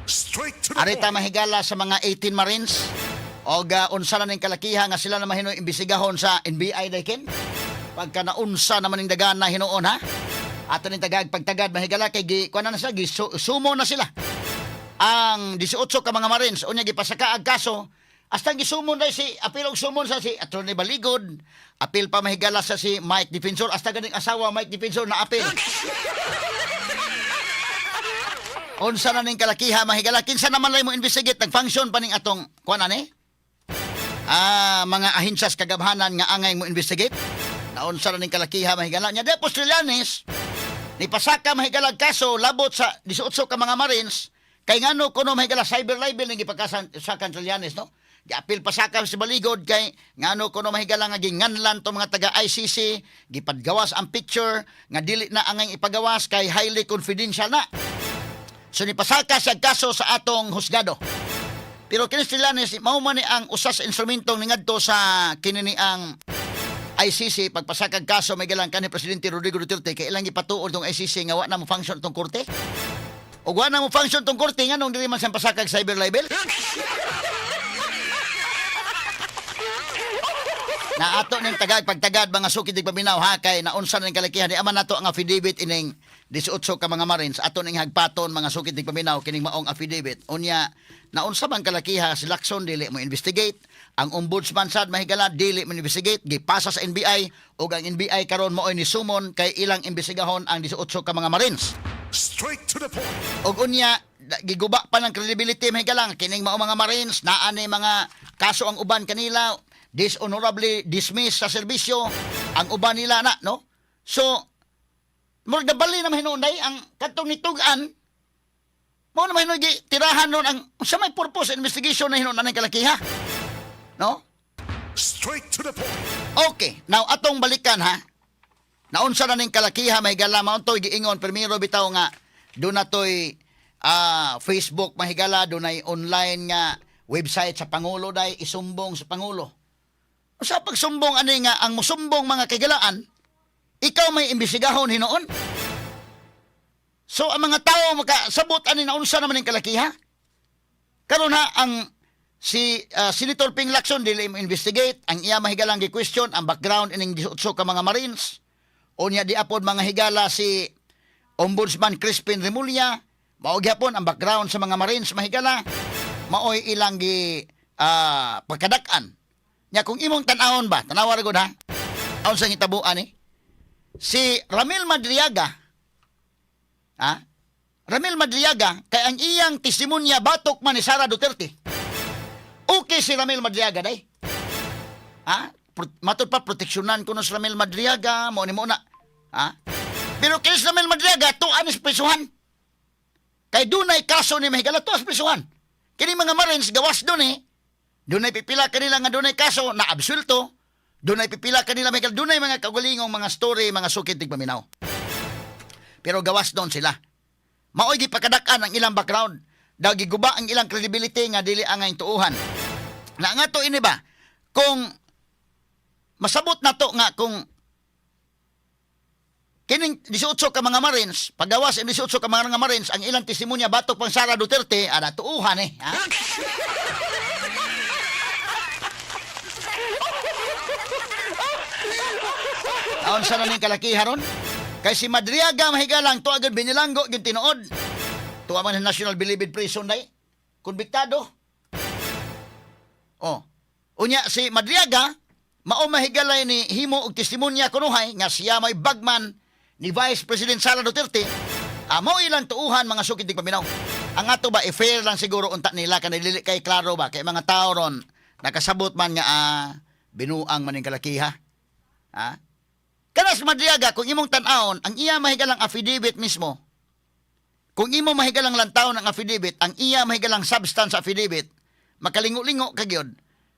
Straight to the Arita point. mahigala sa mga 18 Marines o unsa na ning kalakiha nga sila na mahino imbestigahon sa NBI daykin. Pagka naunsa naman ning dagan na hinuon ha. Ato ning pagtagad mahigala kay kuan na sila sumo na sila. Ang 18 ka mga Marines unya gipasaka ang kaso hasta gisumon dai si apil og sumon sa si Attorney Baligod, apil pa mahigala sa si Mike Defensor hasta ganing asawa Mike Defensor na apil. Unsa na ning kalakiha mahigala kinsa naman lay mo investigate nag-function pa ning atong kuan ani? Mga ahensyas kagabhanan nga angay mo investigate. Naunsa na ning kalakiha mahigala nya Depos Trillanes ni pasaka mahigala kaso labot sa 18 ka mga Marines kay ngano kuno mahigala cyber libel ning ipakasan sa Trillanes no. Giapil pasaka si Baligod kay ngano kuno mahigala nga ginganlan to mga taga ICC gipadgawas ang picture nga dili na angay ipagawas kay highly confidential na. So ni pasaka siya kaso sa atong husgado. Pero kini Trillanes mao man ni ang usa sa instrumentong ningadto sa kini ang ICC pagpasakag kaso may galang kanhi Presidente Rodrigo Duterte kay ilang ipatuod tong ICC nga wa na mo function tong korte. O wa na mo function tong korte nganong dili man sa pasakag cyber libel. Na ato ning pagtagad mga sukid ig paminaw ha kay naunsa ning kalakihan di aman nato ang affidavit ining 18 ka mga Marines ato ning hagpaton mga sukid ig paminaw kining maong affidavit unya naunsa man kalakiha si Lacson dili mo investigate ang ombudsman sad mahigala dili mo investigate gipasa sa NBI ug ang NBI karon maoy ni sumon kay ilang imbestigahon ang 18 ka mga Marines. Straight to the point. Og unya giguba pa ng credibility mahigala kining mao mga Marines naa ni mga kaso ang uban kanila dishonorably dismissed sa serbisyo ang uban nila na no. So mo gabali na mahinunday ang kadtong nitugan mo na mahinuy tirahan nun ang sa may purpose investigation na hinunan ng kalakiha no. Straight to the point. Okay, now atong balikan ha. Naunsa na ning kalakiha mahigala mao toy giingon primero bitaw nga do na toy Facebook mahigala do nay online nga website sa pangulo day isumbong sa pangulo. Sa pagsumbong ani nga ang musumbong mga kagalaan ikaw may imbestigahon hinuon. So ang mga tao makasabot ani naunsa naman ning kalakiha. Karon ha ang si Senator Ping Lacson dili mo investigate ang iya mahigalang gi-question ang background ining 18 ka mga Marines. Unya di apod mga higala si Ombudsman Crispin Remulla mao gyapon ang background sa mga Marines mahigala maoy ilang gi pagkadak-an. Nya kung imong tan-awon ba tanawa ra gud ha. Aun sa hitabuan si Ramil Madriaga Ramil Madriaga kay ang iyang testimonya batok man ni Sara Duterte. Okay si Ramil Madriaga day. Matod pa proteksyonan kuno si Ramil Madriaga mo ni muna. Pero kay si Ramil Madriaga tuan is prisuhan. Kay dunay kaso ni mahigala tuas prisuhan. Kini mga Marines gawas dun dunay pipila kanila nga dunay kaso na absulto. Dunay pipila kanila mahigala dunay mga kagulingong mga story mga sukid tig paminaw. Pero gawas doon sila. Maoy gipakadak-an ang ilang background. Daw giguba ang ilang credibility nga dili angay tuuhan. Na nga to ini ba? Kung masabot na to nga kung kining 18 ka mga Marines, paggawas ang 18 ka mga Marines, ang ilang testimonya batok pang Sara Duterte, ada tuuhan ha? Aon sa naning kalakiha ron? Kay si Madriaga mahigalang to agad binilanggo gyud tinuod. Tuwa man sa National Bilibid Prison day. Konbiktado. Unya si Madriaga mao mahigalay ni himo og testimonya kunuhay nga siya may bagman ni Vice President Sara Duterte. Mao ilang tuuhan mga sukid tig paminaw. Ang ato ba fair lang siguro unta nila kanay dili kay klaro ba kay mga tao ron nakasabot man nga binuang maning kalakiha. Kanas Madriaga, kung imong tan-awon, ang iya mahigalang affidavit mismo, kung imo mahigalang lantaw ng affidavit, ang iya mahigalang substance affidavit, makalingo-lingo kagyod.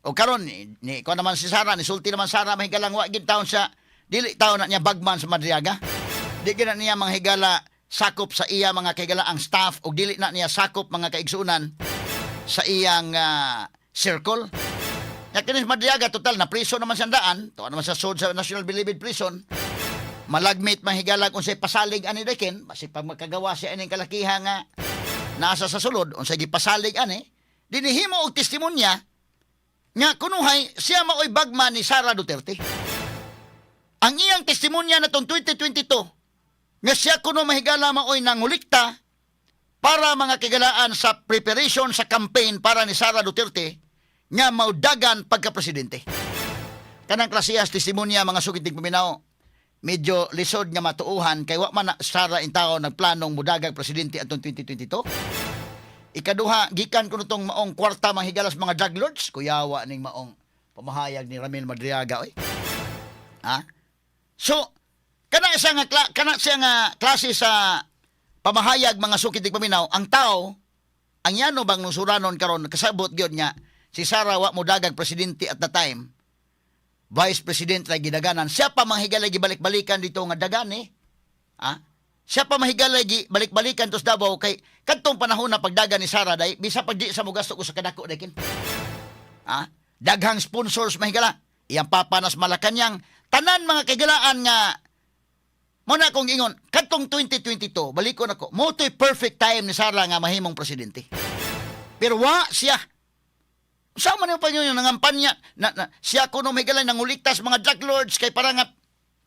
O karon ni ko naman si Sara, ni sulti naman Sara mahigalang wa gid taon sa dili taon na niya bagman sa Madriaga. Di gid na niya manghigala sakop sa iya mga kahigala ang staff o dili na niya sakop mga kaigsunan sa iyang circle. Nya kini Madriaga total na prison naman siyang daan, tuwa naman sa sud sa National Bilibid Prison. Malagmit mahigalag unsay pasalig ani dekin, basi pag magkagawa siya ining kalakiha nga nasa sa sulod unsay gipasalig ani dinihimo og testimonya nga kunuhay siya maoy bagman ni Sara Duterte. Ang iyang testimonya natong 2022 nga siya kuno mahigala maoy nangulikta para mga kagalaan sa preparation sa campaign para ni Sara Duterte nga maudagan pagka-presidente. Kanang klasehas testimonya mga sukiting paminaw, medyo lisod nga matuuhan kay wa man na Sara in tao nagplanong mudagag presidente atong 2022. Ikaduha, gikan ko nitong maong kwarta manghigalas mga drug lords, kuyawa ning maong pamahayag ni Ramil Madriaga oy. Ha? So, kana siya nga klase sa pamahayag mga sukiting paminaw, ang tao ang yano bang nusuranon karon kasabot gyud nga si Sara wa mo dagag presidente at the time. Vice President ra gidaganan, siya pa manghigalay gibalik-balikan dito nga dagan eh. Ha? Siya pa mahigalay balik-balikan tos Davao kay kadtong panahon na pagdagan ni Sara day bisa pag di sa mo gasto ko sa kadako dakin. Ha? Daghang sponsors mahigala. Iyang papanas Malacañang tanan mga kagalaan nga mo na kong ingon kadtong 2022 balikon ako mo to'y perfect time ni Sara nga mahimong presidente. Pero wa siya. Sama niyo pa niyo yung nangampanya na siya kuno mahigala nang uligtas mga drug lords kay para nga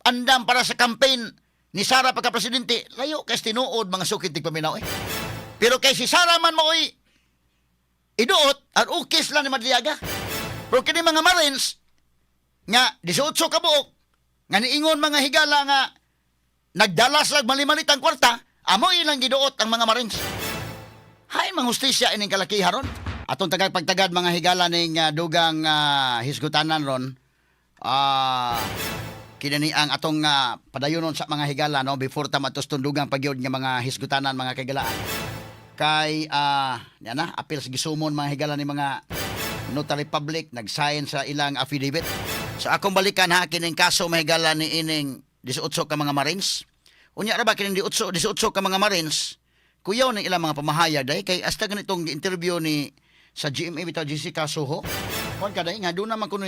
andam para sa campaign ni Sara pagka-presidente, layo kay tinuod mga sukitig paminaw eh. Pero kay si Sara man maoy iduot at ukis lang ni Madriaga. Pero kini mga Marines nga 18 ka buok nga niingon mga higala nga nagdalas lag malimalit ang kwarta, amo ilang giduot ang mga Marines. Hay mga hustisya ining kalakihan ron. Atong tagapagtagad mga higala ning dugang hisgutanan ron. Kinani ang atong padayonon sa mga higala no before ta matos tundugang pagyod nga mga hisgutanan mga kagalaan. Kay yan na apil sa gisumon mga higala ni mga notary public nag-sign sa ilang affidavit. So akong balikan ha kining kaso mga higala ni ining 18 ka mga Marines. Unya ra ba kining 18 ka mga Marines? Kuyaw ng ilang mga pamahayag day kay hasta ganitong interview ni sa GMA bitaw Jessica Soho. Kon kada nga do naman kuno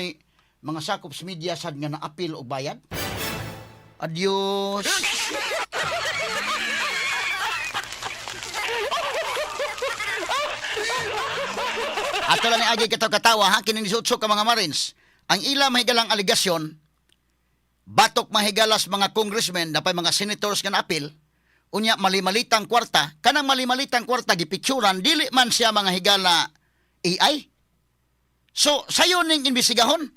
mga sakop sa media sad nga naapil og bayad. Adios. Ato lang ni agi katawa ha kining 18 ka mga Marines. Ang ila mahigalang aligasyon batok mahigalas mga congressmen dapay mga senators nga naapil. Unya malimalitang kwarta, kanang malimalitang kwarta gipicturan dili man siya mga higala AI. So sayo ning imbestigahon.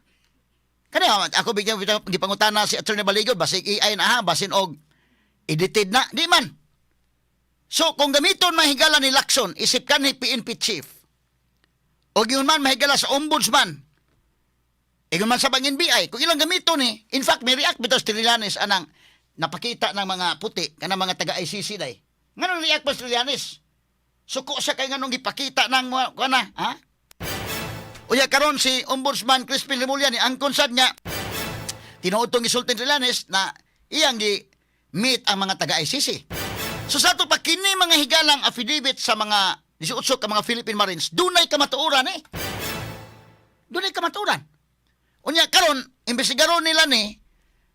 Kani ako bigyan gipangutana si Attorney Baligod basig AI na ha basin og edited na di man. So kung gamiton mahigala ni Lacson isip kan ni PNP chief. O yun man mahigala sa ombudsman. Igon man sa bangin BI kung ilang gamiton ni in fact may react bitaw Trillanes anang napakita ng mga puti kanang mga taga ICC day. Nganong react pa Trillanes? Suko siya kay nganong gipakita ng kana ha? Uya karon si Ombudsman Crispin Remulla ni ang konsad nga tinuod isulti Trillanes na iyang gi meet ang mga taga ICC. So sa ato pa kini mga higalang affidavit sa mga 18 ka mga Philippine Marines dunay kamatuoran eh. Dunay kamatuoran. Unya karon imbestigaron nila ni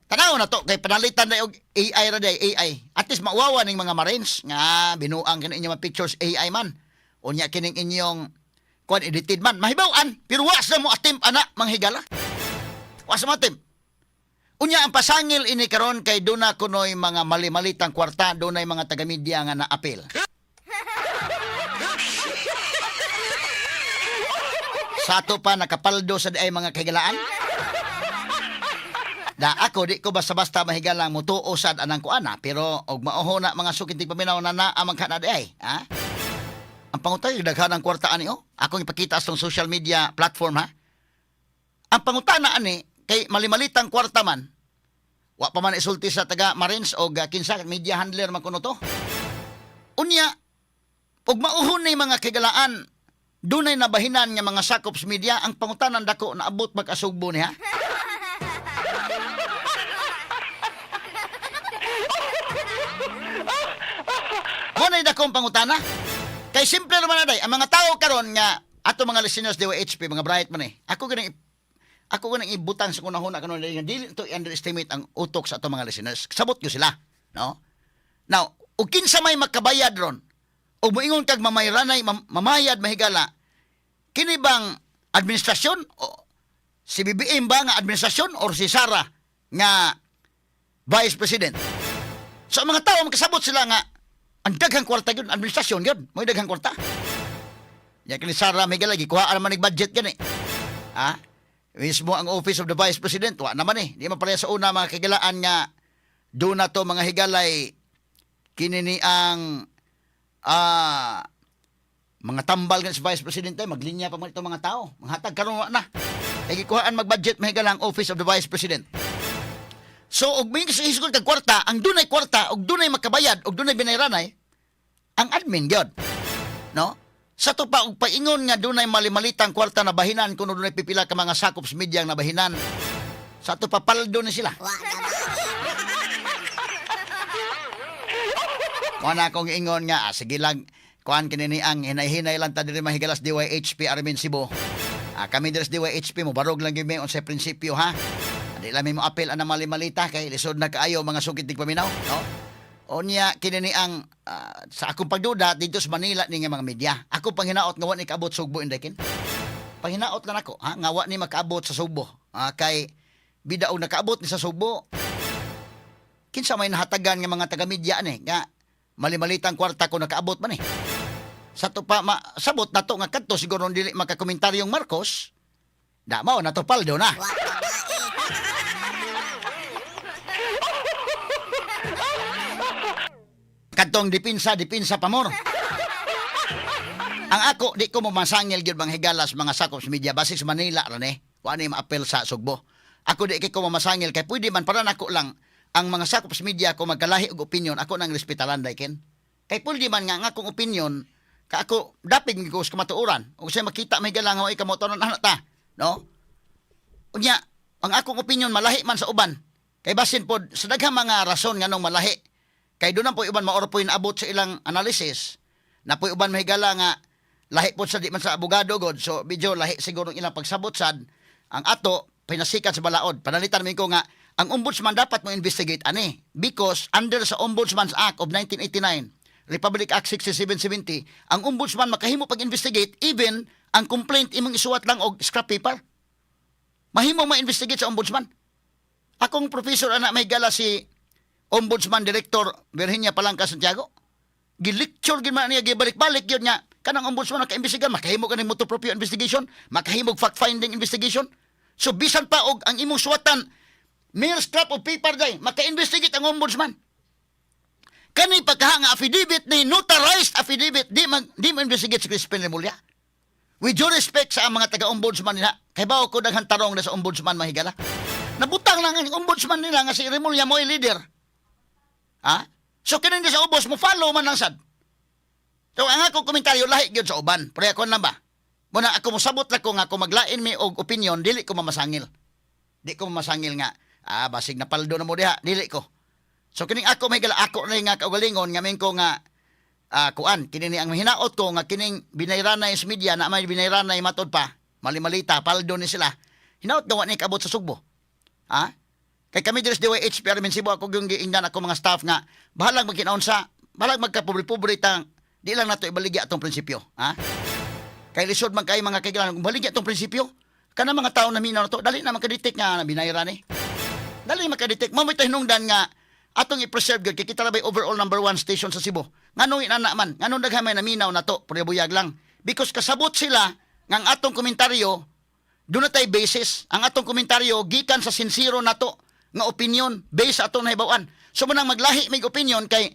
tanaw na to kay panalitan na og AI ra day AI. At least mauwawa ning mga Marines nga binuang kini inyong mga pictures AI man. Unya kining inyong kuan edited man mahibaw-an pero wa sa mo attempt ana manghigala. Wa sa mo attempt. Unya ang pasangil ini karon kay duna kunoy mga mali-malitang kwarta dunay mga taga-media nga naapil. Sa ato pa nakapaldo sa ay mga kahigalaan. Da ako di ko basta-basta mahigala mo tuo sad anang kuana pero og maoho na mga sukiting paminaw na amang kana ay ha. Ang pangutay daghan ang kwarta ani oh. Ako ipakita sa social media platform ha. Ang pangutana ani kay malimalitang kwarta man. Wa pa man isulti sa taga Marines o kinsa media handler man kuno to. Unya og mauhon ni mga kigalaan dunay nabahinan nga mga sakop sa media ang pangutanan dako na abot mag-asugbo niya. Munay dakong pangutana. Kay simple naman na day, ang mga tao karon nga ato mga listeners DWHP, mga bright man eh. Ako ganang ibutang sa kunahuna kanon dili to underestimate ang utok sa ato mga listeners. Sabot ko sila, no? Now, ug kinsa may makabayad ron o moingon kag mamayranay mamayad mahigala kini bang administrasyon o si BBM ba nga administrasyon or si Sara nga vice president. So ang mga tao makasabot sila nga ang daghang kwarta gyud administrasyon gyud mo daghang kwarta. Ya kini Sara mahigala gikuha naman nig budget gani. Ha? Mismo ang office of the vice president wa naman di man pareha sa una mga kagilaan nga do na to mga higalay kini ni ang mga tambal gan sa vice president maglinya pa man ito mga tao manghatag karon na kay gikuhaan mag-budget mahigala ang office of the vice president. So og may isgol kag kwarta ang dunay kwarta og dunay makabayad og dunay binayranay ang admin gyud no sa to pa og paingon nga dunay mali-malitang kwarta na bahinan kuno dunay pipila ka mga sakop sa media na bahinan sa to pa paldo ni sila. Wala akong ingon nga, sige lang, kuhan kinini ang hinay-hinay lang ta diri mahigalas DYHP Armin Cebu. Kami diri sa DYHP mo, barog lang yun may sa prinsipyo ha. Hindi lang may mo apel ang mali-malita kay lisod na kaayo mga sukit tig paminaw. No? O niya kinini ang sa akong pagduda dito sa Manila ni nga mga media. Ako pang hinaot nga wa ni kaabot sa Sugbo inday kin. Panghinaot lang ako, ha? Nga wa ni makaabot sa Sugbo. Kay bida og nakaabot ni sa Sugbo. Kinsa may nahatagan nga mga taga-media ni nga mali-malitang kwarta ko nakaabot man sa to pa sabot na to nga kadto siguro dili makakomentaryong Marcos da mao na to paldo na. Kadtong dipinsa pamor. Ang ako di ko mamasangil gyud bang higalas mga sakop sa media base sa Manila ron wa ni maapel sa Sugbo. Ako di ko mamasangil kay pwede man para nako lang ang mga sakop sa media ko magkalahi og opinion ako nang respetalan ken kay puldi man nga akong opinion ka ako dapig ko sa kamatuoran ug say makita may galang nga ikamotonon ana ta no unya ang akong opinion malahi man sa uban kay basin pod sa daghang mga rason nganong malahi kay doon po iban maorpoy naabot sa ilang analysis na po uban mahigala nga lahi pod sa di man sa abogado god so medyo lahi siguro ilang pagsabot sad ang ato pinasikat sa balaod panalitan min ko nga ang ombudsman dapat mo investigate ani because under sa Ombudsman's Act of 1989, Republic Act 6770, ang ombudsman makahimo pag-investigate even ang complaint imong isuwat lang og scrap paper. Mahimo ma-investigate sa ombudsman. Akong professor ana may gala si Ombudsman Director Virginia Palangka Santiago. Gilecture gid man niya gibalik-balik gyud niya kanang ombudsman maka-imbestigar makahimo kaning motu proprio investigation, makahimo fact-finding investigation. So bisan pa og ang imong suwatan mere scrap of paper day, maka-investigate ang ombudsman. Kani pagkaha nga affidavit ni notarized affidavit, di ma-investigate si Crispin Remulla. With due respect sa mga taga-ombudsman nila, kay bao ko daghang tarong na sa ombudsman mahigala. Nabutang lang ang ombudsman nila nga si Remulla mo leader. Ha? So kini sa ubos mo follow man lang sad. So ang akong komentaryo lahi gyud sa uban, pero ako lang ba? Muna ako mosabot lang ko nga ako maglain mi og opinion, dili ko mamasangil. Di ko mamasangil nga basig na paldo na mo diha, dili ko. So kining ako may gala ako na nga kaugalingon ngamin ko nga kuan kini ang hinaot ko nga kining binayranay sa media na may binayranay matod pa, mali-malita paldo ni sila. Hinaot gawa ni kabot sa Sugbo. Ha? Kay kami diri sa DYHP Armin Cebu ako yung giingnan ako mga staff nga bahalang magkinaunsa, bahalang magkapobre-pobre tang di lang nato ibaligya atong prinsipyo, ha? Kay lisod man kay mga kailangan kung baligya atong prinsipyo, kana mga tao na minaw na to, dali na makadetect nga binayran Dali makadetect. Mamoy tayo hinungdan nga atong i-preserve gyud kay kita rabay overall number 1 station sa Cebu. Nganong inana man, nganong daghamay na minaw na to, prebuyag lang. Because kasabot sila nga ang atong komentaryo doon na tayo basis. Ang atong komentaryo gikan sa sincero na to nga opinion based sa atong nahibawan. So munang maglahi may opinion kay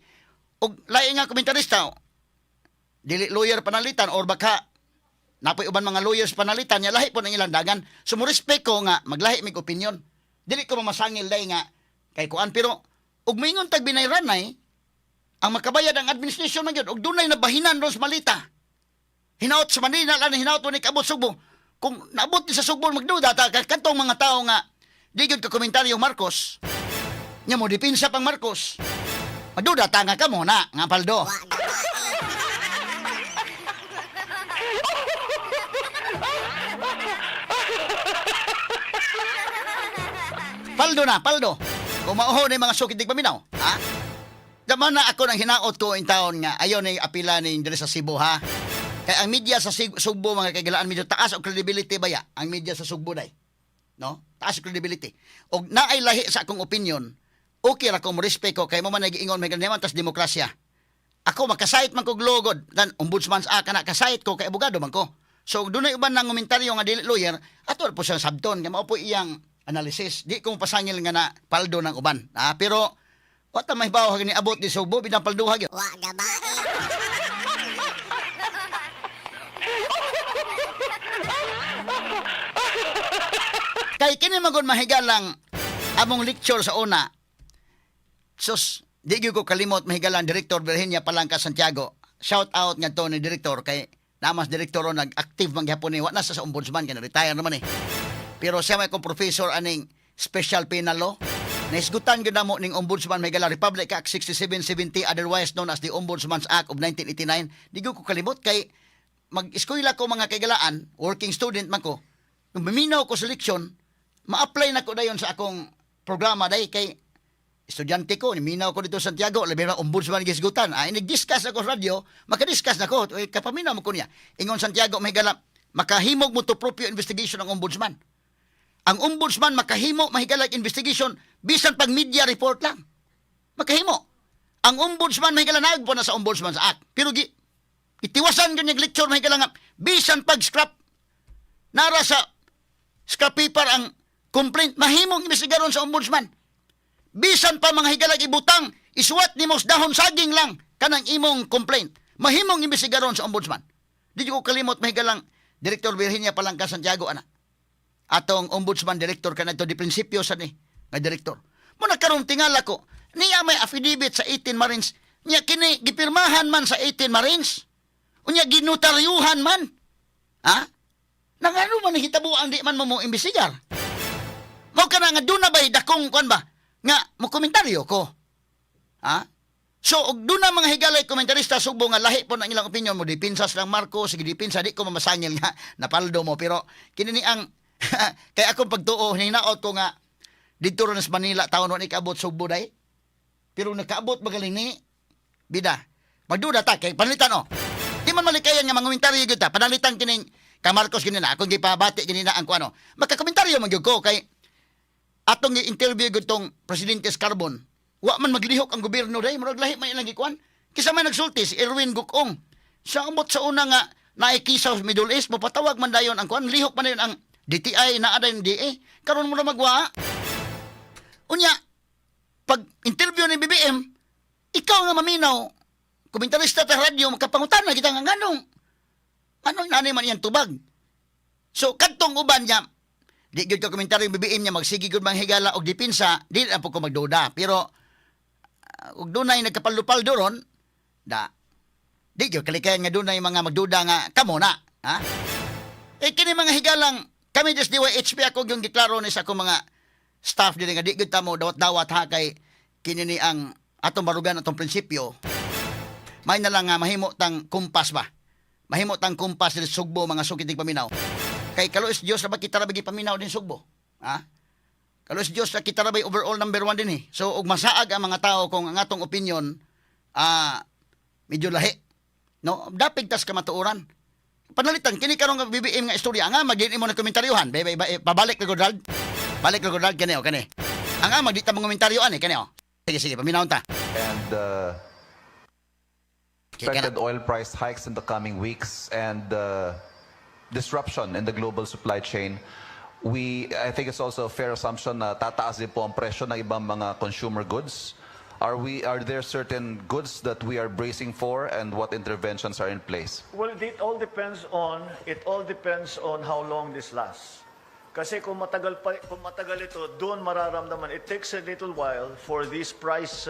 og lahi nga komentarista dili lawyer panalitan or baka napoy uban mga lawyers panalitan nya lahi po ng ilang dagan. So mo respect ko nga maglahi mig opinion. Dili ko mamasangil day nga kay kuan pero ug mingon tag binayranay ang makabayad ang administrasyon man gyud ug dunay nabahinan ron sa malita. Hinaot sa Manila lang hinaot ni kabot Sugbo. Kung naabot ni sa Sugbo magduda ta kadtong mga tao nga di gyud ka komentaryo Marcos. Nya mo dipinsa pang Marcos. Magduda ta nga kamo na nga paldo. Paldo na, paldo. Kung mauho na yung mga sukit di paminaw. Ha? sama na ako ng hinaot ko in taon nga ayon ni apila ni diri sa Cebu ha. Kay ang media sa Sugbo mga kaigalaan medyo taas og credibility baya ang media sa Sugbo day. No? Taas og credibility. Og naay lahi sa akong opinion, okay ra ko mo respect ko kay mo man nagiingon may ganyan tas demokrasya. Ako makasayt man ko glogod dan ombudsman sa kana kasayt ko kay abogado man ko. So dunay uban nang komentaryo nga dili lawyer, ato po siyang sabton kay mao po iyang analysis. Di ko pasangil nga na paldo ng uban. Pero wata may bawo ni abot di Sugbo bidang palduha gyud. Wa gabae. Kay kini magod mahigalang among lecture sa una. Sus, di gyud ko kalimot mahigalang Direktor Virginia Palangka Santiago. Shout out nga to ni Direktor kay namas direktor nag-active man gyapon ni wa na sa ombudsman kay retire naman eh. Pero siya may kong professor aning special penal law. Naisgutan gyud namo ning ombudsman mahigalang Republic Act 6770 otherwise known as the Ombudsman's Act of 1989. Di gyud ko kalimot kay mag-eskwela ko mga kaigalaan, working student man ko. Nung maminaw ko sa leksyon, ma-apply na ko dayon sa akong programa day kay estudyante ko, minaw ko dito sa Santiago, labi na ombudsman gisgutan. Nag-discuss ako sa radio, makadiscuss na ko, kapaminaw mo ko niya. Ingon Santiago, may gala, makahimog mo to proprio investigation ng ombudsman. Ang ombudsman makahimo mahigalag investigation bisan pag media report lang. Makahimo. Ang ombudsman mahigalang nagpo na sa Ombudsman's Act. Pero itiwasan yun yung lecture mahigalang bisan pag scrap nara sa scrap paper ang complaint, mahimong investigaron sa ombudsman. Bisan pa mga higalag ibutang, isuwat ni mos dahon saging lang kanang imong complaint. Mahimong investigaron sa ombudsman. Di ko kalimot mahigalang Direktor Virginia Palangka Santiago ana. Atong ombudsman director kanadto di prinsipyo sa ni nga direktor. Mo nagkaroon tingala ko, niya may affidavit sa 18 Marines, niya kini gipirmahan man sa 18 Marines. Unya ginotaryuhan man. Ha? Nangano man hitabuan di man mo imbestigar. Mao kana nga duna bay dakong kon ba nga mo komentaryo ko. Ha? So og duna mga higalay komentarista Sugbo nga lahi po ang ilang opinion mo dipinsas lang Marcos sige dipinsa di ko mamasangil nga napaldo mo pero kini ni ang kay akong pagtuo hinaot ko nga dito ron sa Manila taon ni kaabot Sugbo day. Pero nakaabot magaling ni bida. Magduda ta kay panalitan Di man malikayan nga mga komentaryo gyud ta panalitan kining ka Marcos kinina akong gipabati kinina ang kuano. Magka-komentaryo man gyud ko kay atong i-interview gyud tong Presidente Carbon. Wa man maglihok ang gobyerno day murag lahi man ilang gikuan. Kisa may nagsulti si Erwin Gukong. Sa ambot sa una nga naikisaw sa Middle East mo patawag man dayon ang kuan lihok man dayon ang DTI na aday ng DA. Karon mo na magwa. Unya pag interview ni BBM, ikaw nga maminaw komentarista ta radyo makapangutan na kita nga nganong anong nanay man iyang tubag. So kadtong uban niya di gyud ka komentaryo BBM niya magsigi gyud mang higala og dipinsa di na po ko magduda pero og dunay nagkapaldo-paldo ron da di gyud kalikayan nga dunay mga magduda nga kamo na ha kini mga higalang kami just DYHP ako yung giklaro ni sa akong mga staff dili nga di gyud ta mo dawat-dawat ha kay kini ni ang atong barugan atong prinsipyo may na lang nga mahimo tang kumpas ba mahimo tang kumpas sa Sugbo mga sukitig paminaw. Kay kaluis Dios ra ba kita ra bagi paminaw din Sugbo. Ha? Kaluis Dios ra kita ra ba overall number 1 din So ug masaag ang mga tao kung ang atong opinion medyo lahi. No, dapig tas ka matuoran. Panalitan kini karon nga BBM nga istorya nga magin imo na komentaryuhan. Pabalik ka Godald. Balik ka Godald kani kani. Ang magdi ta mga komentaryoan kani Sige paminaw ta. And expected oil price hikes in the coming weeks and disruption in the global supply chain, I think it's also a fair assumption na tataas din po ang presyo ng ibang mga consumer goods. Are there certain goods that we are bracing for and what interventions are in place? Well, it all depends on how long this lasts. Kasi kung matagal ito, doon mararamdaman. It takes a little while for these price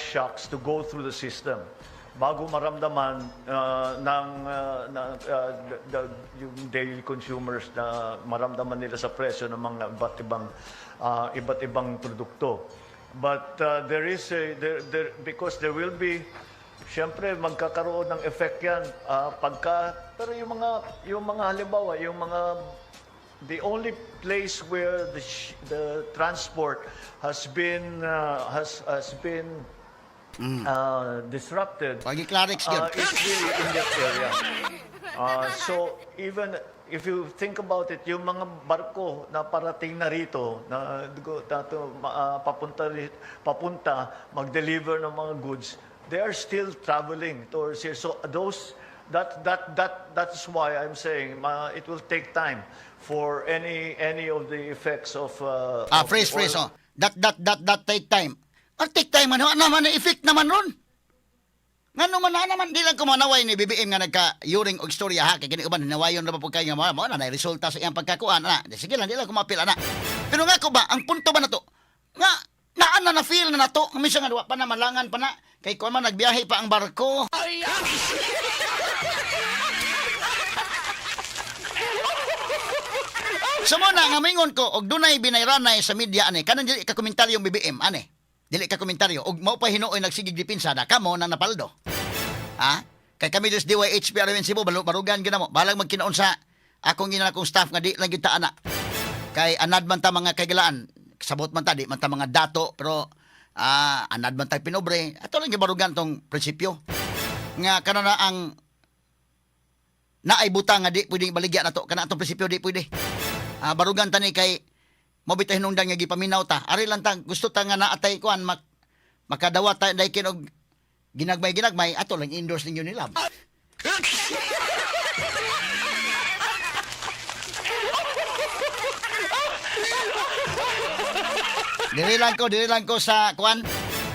shocks to go through the system bago maramdaman yung daily consumers na maramdaman nila sa presyo ng mga iba't ibang produkto. But because there will be, siyempre magkakaroon ng effect yan pero yung mga halimbawa, yung mga the only place where the transport has been disrupted Pag-i-clarix yun. is really in that area. So even if you think about it, yung mga barko na parating na rito, papunta, mag-deliver ng mga goods, they are still traveling towards here. So that's why I'm saying it will take time for any of the effects of Phrase, oil. oh. That take time. Take time, ano naman, effect naman ron. Nga naman, di lang kumanaway ni BBM nga nagka-yuring og istorya ha, kaya uban, nawayon na pa po kayo nga mo na resulta sa iyang pagkakuan, na. Sige lang, di lang kumapil, na. Pero nga ko ba, ang punto ba na to, nga na feel na to, minsan nga, pa na, malangan pa na, kay kuan man, nagbiyahe pa ang barko. So mo na, nga mingon ko, og dunay binayranay sa media, ane, kanang dili ka komentaryong BBM, ane. Dili ka komentaryo, og mao pa hinuoy nagsigig dipinsa na kamo na napaldo. Ha? Kay kami des DYHP Arwen Cebu barugan gina mo. Balang magkinaon sa akong ginakong staff nga di lang gyud ta ana. Kay anad man ta mga kagalaan. Sabot man ta di man ta mga dato pero anad man ta pinobre. Ato lang gibarugan tong prinsipyo. Nga kana na ang naay butang nga di pwedeng baligya nato kana atong prinsipyo di pwede. Barugan ta ni kay mabitay hinungdan nga gipaminaw ta. Ari lang ta gusto ta nga naatay kuan makadawat ta dai kinog ginagmay ato lang endorse ninyo ni Lab. Dili lang ko sa kuan.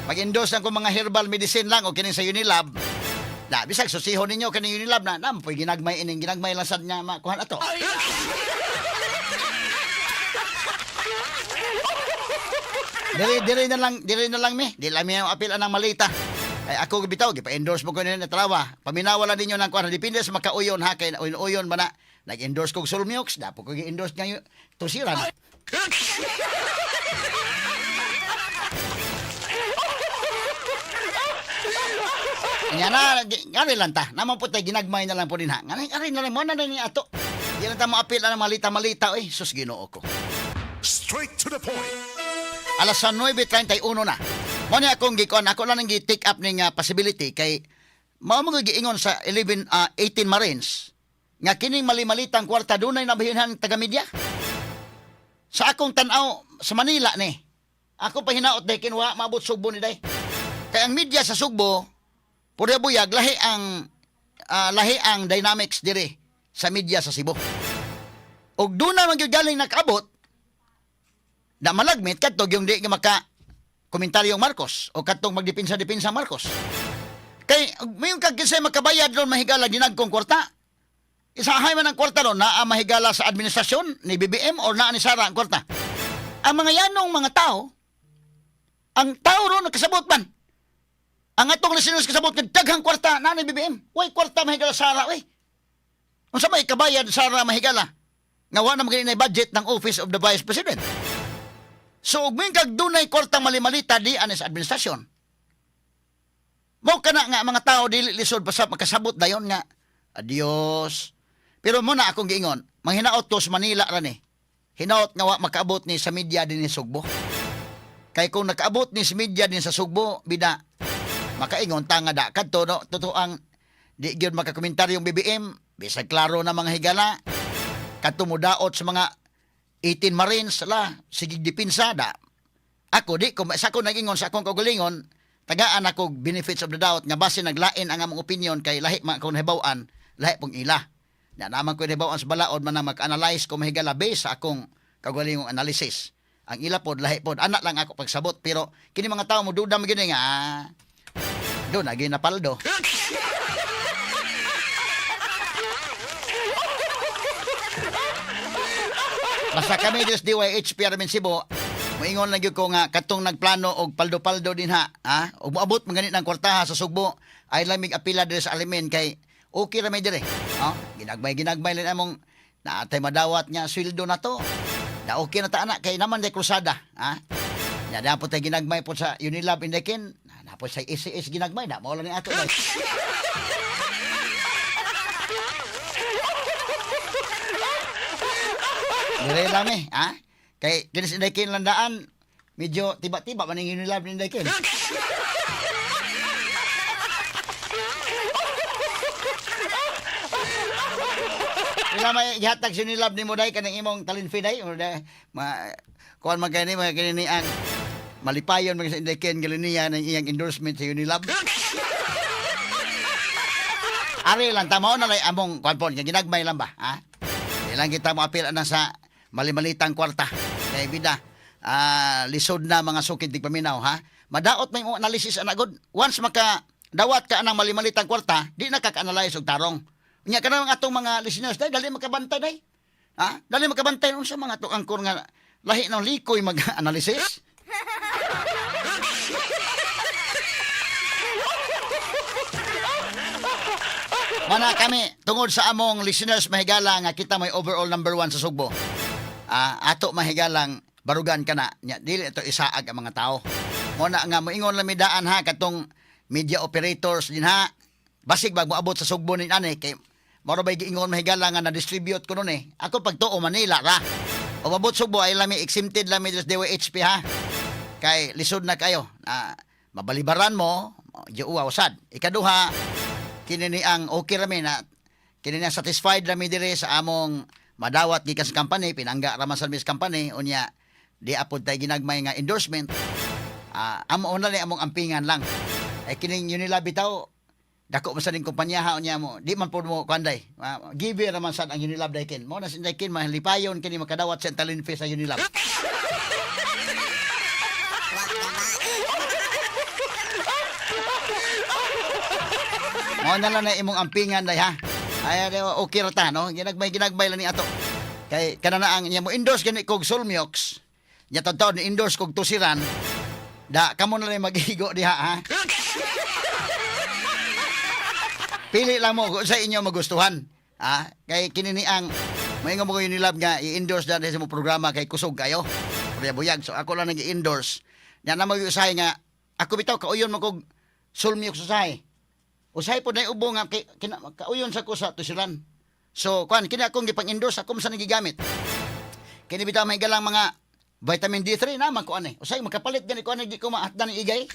Mag-endorse lang ko mga herbal medicine lang o kining sa Unilab. Na bisag susihon ninyo kaning Unilab na nampoy ginagmay lang sad nga makuhan ato. Diri na lang mi. Di lang mi apil anang malita. Ay ako bitaw gipa-endorse mo ko ni trawa. Paminawa lang ninyo nang kuan depende sa makauyon ha kay uyon ba na nag-endorse kog Solmiox dapo ko gi-endorse nga tusiran. Ngani lang ta. Naman po tayo ginagmay na lang po din ha. Ngani na lang mo na ni ato. Di lang ta mo apil anang malita oy. Sus Ginoo ko. Straight to the point. Alas 9:31 na. Mo ni akong gikuan, ako lang nang gi-take up ning possibility kay mao mo giingon sa 18 Marines nga kining mali-malitang kwarta dunay nabahinhan taga media. Sa akong tan-aw sa Manila ni. Ako pa hinaot day kinwa maabot Sugbo ni day. Kay ang media sa Sugbo pura buyag lahi ang dynamics dire sa media sa Cebu. Og dunay man gyud galing nakaabot na malagmit kadtog yung di maka komentaryong Marcos o kadtog magdipinsa Marcos. Kay mayon kag kisay makabayad ron mahigala ginagkong kwarta. Isahay man ang kwarta ron naa mahigala sa administrasyon ni BBM o naa ni Sara ang kwarta. Ang mga yanong mga tao, ang tao ron nakasabot man. Ang atong listeners kasabot nga daghang kwarta na ni BBM. Way kwarta mahigala Sara way. Unsa may kabayad Sara mahigala? Nga wa na magini budget ng Office of the Vice President. So, ug kag dunay kwarta mali-malita di anis administrasyon. Mao kana nga mga tao dili lisod pa sa makasabot dayon nga adios. Pero mo na akong giingon, manghinaot to sa Manila ra ni. Hinaot nga wa makaabot ni sa media din sa Sugbo. Kay kung nakaabot ni sa media din sa Sugbo, bida makaingon ta nga da kadto no totoo ang di gyud makakomentaryong BBM, bisag klaro na mga higala. Kadto mo daot sa mga 18 Marines la sige dipinsa da. Ako di ko sa ako nagingon sa akong kaugalingon tagaan ako benefits of the doubt nga base naglain ang among opinion kay lahi man ko nahibaw-an lahi pong ila. Na naman ko nahibaw-an sa balaod man na mag-analyze ko mahigala based sa akong kaugalingong analysis. Ang ila pod lahi pod anak lang ako pagsabot pero kini mga tawo mo duda magini nga do na ginapaldo. Basta kami dos DYHP Armen Cebu, moingon lang gyud ko nga katong nagplano og paldo-paldo din ha. Og moabot man ganit ng kwartaha sa Sugbo, ay lamig apila dire sa Alimen kay okay ra may dire. Ginagmay lang among naatay madawat nga sweldo na to. Na okay na ta anak kay naman day krusada, Ya dapat tay ginagmay po sa Unilab Indekin, na po sa SCS ginagmay na mao lang ni ato guys. Dire lang ha? Kay kinis Inday Ken landaan, medyo tiba-tiba man ang Unilab ni Inday Ken. Ila may gihatag si Unilab ni mo day kanang imong talent fee day, kuan man kay ni mga kini ang malipayon mga sa Inday Ken galiniya ng iyang endorsement sa Unilab. Ari lang tamo na lay among kuan ginagmay lang ba, ha? Ilang kita mo apil na sa malimalitang kwarta. Kay bida, lisod na mga sukid di paminaw, ha? Madaot may analysis anagod. Once maka dawat ka anang malimalitang kwarta, di na kaka-analyze og tarong. Unya kana nga atong mga listeners day dali makabantay day. Ha? Dali makabantay unsa mga to angkor nga lahi ng likoy mag-analysis. Mana kami tungod sa among listeners mahigala nga kita may overall number 1 sa Sugbo. Ato mahigalang barugan kana nya dili ito isaag ang mga tao. Muna nga moingon lamidaan ha katong media operators din ha. Basig bag moabot sa Sugbo ni ani kay moro bay giingon mahigala nga na-distribute ko nun eh. Ako pagtuo Manila ra. O mabot Sugbo ay lami exempted lami sa DWHP ha. Kay lisod na kayo. Mabalibaran mo, giuwa usad. Ikaduha, kini ni ang okay rami na kini na satisfied rami dire sa among madawat gikan sa company, pinangga ra man sa service company unya di apod tay ginagmay nga endorsement. Amo na ni among ampingan lang. Ay kining Unilab bitaw dako man sa ning kumpanya ha unya mo di man pud mo kanday. Give ra man sad ang Unilab daykin. Mo na sinday kin mahalipayon kini makadawat sa talent fee sa Unilab. Mo na lang na imong ampingan day ha. Ay okay ra ta no. Ginagmay lang ni ato. Kay kana na ang niya mo endorse gani kog Sulmiox. Nya taw ni endorse kog Tusiran. Da kamo na lang maghigo diha ha. Pili lang mo kung sa inyo magustuhan. Kay kinini ang maingon mo ko Unilab nga i-endorse dahil sa mo programa kay kusog kayo. Buyag. So ako lang nag-i-endorse. Nya na mag-usahay nga ako bitaw kauyon mo kog Sulmiox usahay. Usahay po na ubo nga kauyon sa ko sa Tusiran. So kuan kini akong gipang-endorse ako sa nagigamit. Kini bitaw may galang mga vitamin D3 na man kuan Usahay makapalit gani kuan di ko maatdan ni igay.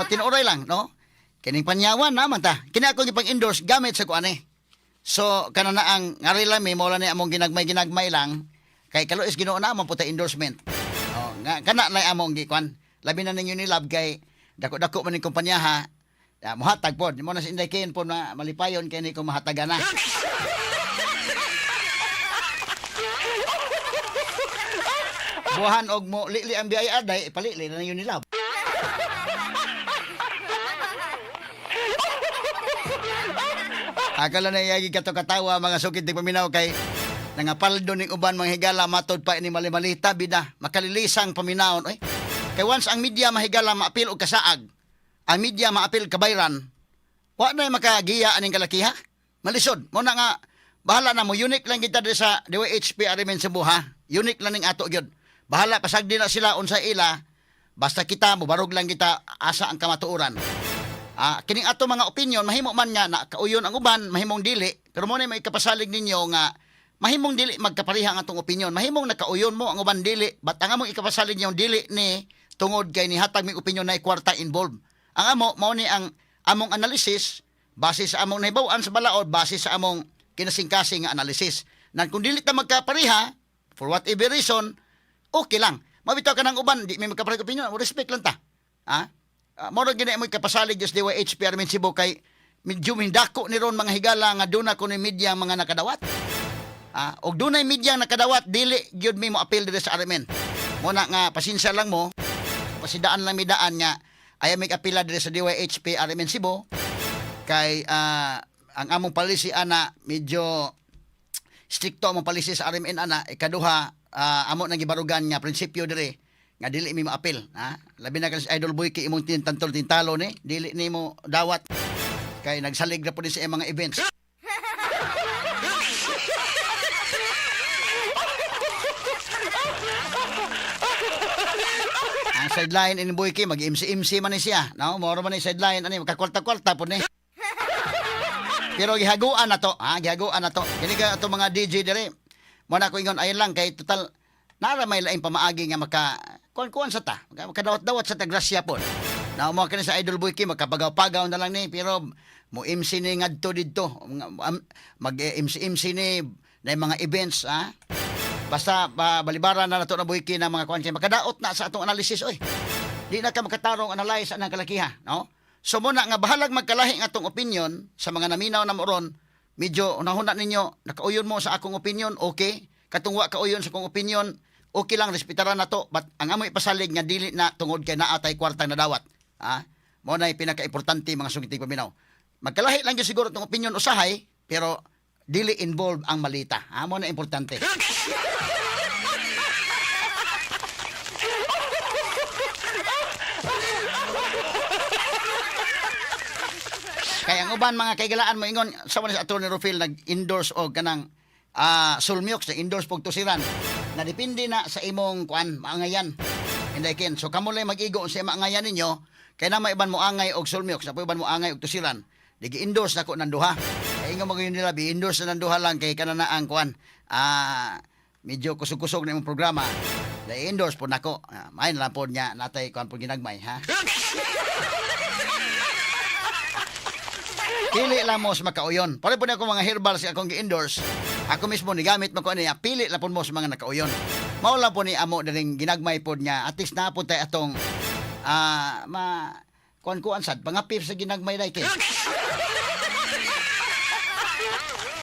Tinuray lang no. Kining panyawan naman ta. Kini akong gipang-endorse gamit sa kuan So kana na ang ngarila mi mo ni among ginagmay lang kay kaluis Ginoo na among puta endorsement. Nga kana lay among gikuan. Labi na ning Unilab kay dako-dako man ning kumpanya ha. Mohatag pod. Mo na si Inday Ken po na malipayon kay ni ko mahatagan na. Buhan og mo li ang biyaya day palili na Unilab. Akala na yagi kato katawa mga sukid di paminaw kay nangapaldo ning uban mga higala matod pa ni malimalita bida makalilisang paminawon kay once ang media mahigala maapil og kasaag ang media maapil kabayran wa na makagiya aning kalakiha malisod mo na nga bahala na mo unique lang kita sa DWHP Arimen Cebu ha unique lang ning ato gyud bahala pasagdi na sila unsa ila basta kita mo barog lang kita asa ang kamatuoran. Kining ato mga opinion mahimo man nga na kauyon ang uban mahimong dili pero mo na may kapasalig ninyo nga mahimong dili magkapareha ang atong opinion mahimong nakauyon mo ang uban dili but ang among ikapasalig niyo dili ni tungod kay ni hatag mi opinion na kwarta involved ang amo mao ni ang among analysis base sa among nahibaw-an sa balaod base sa among kinasingkasing nga analysis nan kung dili ta magkapareha for whatever reason okay lang mabitaw ka ng uban di may magkapareha opinion respect lang ta moro gini mo kapasalig just DWHP Arimen Cebu kay medyo mindako ni ron mga higala nga duna ko ni media mga nakadawat. Og dunay media nakadawat dili gyud mi mo appeal dire sa Arimen. Mo na nga pasensya lang mo. Pasidaan lang midaan nga ay mig apila dire sa DWHP Arimen Cebu kay ang among policy ana medyo stricto among policy sa Arimen ana ikaduha amo nang gibarugan nga prinsipyo dire nga dili mi maapil labi na kasi Idol Boy kay imong tintalo ni dili nimo dawat kay nagsalig na po din sa mga events. Ang sideline in Boy kay mag MC man ni siya no moro man ni sideline ani magkakwarta-kwarta po ni. Pero gihaguan na to, gihaguan na to. Kini ka to mga DJ dire. Mo na ko ingon ayon lang kay total nara may laing pamaagi nga maka kuan sa ta. Makadawat-dawat sa tagrasya po. Na mo kini sa Idol Boy Kim magkapagaw-pagaw na lang ni pero mo MC ni ngadto didto. Mag MC ni na mga events Basta balibara na nato na Boy Kim na mga kuan kay makadaot na sa atong analysis oy. Di na ka makatarong analyze anang kalakiha, no? So muna nga bahalag magkalahi nga atong opinion sa mga naminaw na moron, medyo unahuna ninyo nakauyon mo sa akong opinion, okay? Katungwa kauyon sa akong opinion, okay lang respetaran nato, but ang amoy pasalig nga dili na tungod kay naatay kwartang nadawat. Mo na pinaka-importante mga sugiti paminaw. Magkalahi lang gyud siguro atong opinion usahay, pero dili involved ang malita. Mo na importante. Kaya ang uban mga kaigalaan mo ingon sa sa Atty. Rufil nag-endorse og kanang Sulmiox na endorse pog tusiran na depende na sa imong kuan maangayan. Inday ken. So kamo lang mag-igo sa maangayan ninyo kay na may iban mo angay og Sulmiox na iban mo angay og tusiran. Digi endorse nako nang duha. Kay ingon mga nila bi endorse na nang duha lang kay kanana ang kuan medyo kusog-kusog na imong programa. Dai endorse po nako. May na lang po niya natay kuan po ginagmay ha. Pili lang mo sa makauyon. Pare po na ako mga herbals akong gi-endorse. Ako mismo ni gamit mo ko niya. Pili lang po mo sa mga nakauyon. Maula po ni amo daling ginagmay po niya. At least na po tayo atong kuan-kuan sad. Pangapip sa ginagmay dahil.